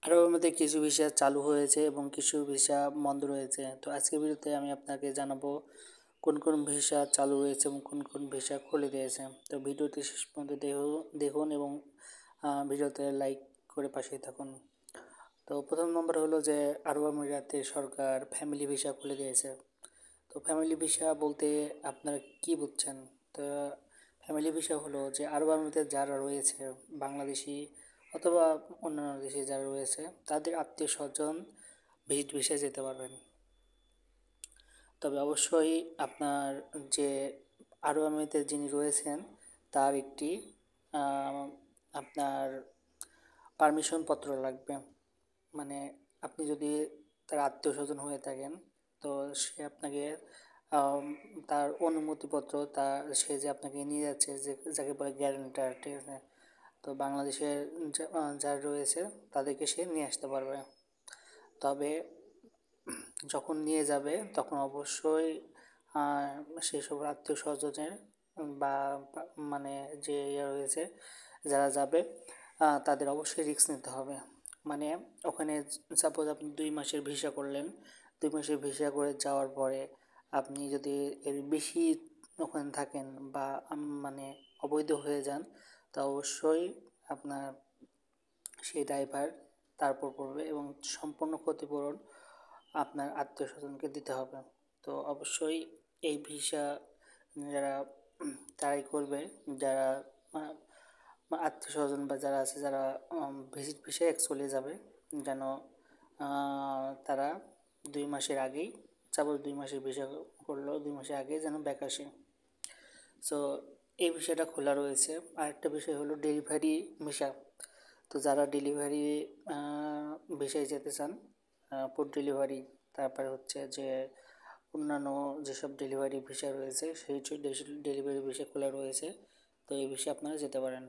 আরবের মধ্যে কিছু ভিসা চালু হয়েছে এবং কিছু ভিসা বন্ধ রয়েছে। তো আজকের ভিডিওতে আমি আপনাকে জানাবো কোন কোন ভিসা চালু রয়েছে এবং কোন কোন ভিসা খুলে দিয়েছে। তো ভিডিওটি শেষ পর্যন্ত দেখুন এবং ভিডিওতে লাইক করে পাশেই থাকুন। তো প্রথম নম্বর হলো যে আরব আমিরাতের সরকার ফ্যামিলি ভিসা খুলে দিয়েছে। তো ফ্যামিলি ভিসা বলতে আপনারা কি বুঝছেন? তো ফ্যামিলি ভিসা হলো যে আরব আমিরাতে যারা রয়েছে বাংলাদেশি অথবা অন্যান্য দেশে যারা রয়েছে তাদের আত্মীয় স্বজন ভিজিট ভিসায় যেতে পারবেন। তবে অবশ্যই আপনার যে আরব আমিরাতে যিনি রয়েছেন তার একটি আহ, আপনার পারমিশন পত্র লাগবে। মানে আপনি যদি তার আত্মীয় স্বজন হয়ে থাকেন তো সে আপনাকে আম, তার অনুমতিপত্র সে যে আপনাকে নিয়ে যাচ্ছে যে যাকে বলে গ্যারান্টার, ঠিক আছে? তো বাংলাদেশের যারা রয়েছে তাদেরকে সে নিয়ে আসতে পারবে। তবে যখন নিয়ে যাবে তখন অবশ্যই সেসব আত্মীয় স্বজনের বা মানে যে ইয়ে রয়েছে যারা যাবে তাদের অবশ্যই রিস্ক নিতে হবে। মানে ওখানে সাপোজ আপনি 2 মাসের ভিসা করলেন, 2 মাসের ভিসা করে যাওয়ার পরে আপনি যদি এর বেশি ওখানে থাকেন বা মানে অবৈধ হয়ে যান, তা অবশ্যই আপনার সেই দায়ভার তারপর পড়বে এবং সম্পূর্ণ ক্ষতিপূরণ আপনার আত্মীয় স্বজনকে দিতে হবে। তো অবশ্যই এই ভিসা যারা তারাই করবে, যারা আত্মীয় স্বজন বা যারা আছে যারা ভিজিট ভিসায় অ্যাকচুয়ালি যাবে, যেন তারা 2 মাসের আগেই, সাপোজ 2 মাসের ভিসা করলো, 2 মাসের আগে যেন ব্যাক আসে। সো এই বিষয়টা খোলা রয়েছে। আরেকটা বিষয় হলো ডেলিভারি ভিসা। তো যারা ডেলিভারি ভিসায় যেতে চান, ফুড ডেলিভারি, তারপরে হচ্ছে যে অন্যান্য যেসব ডেলিভারি ভিসা রয়েছে সেই ডেলিভারি ভিসা খোলা রয়েছে। তো এই বিষয়ে আপনারা যেতে পারেন।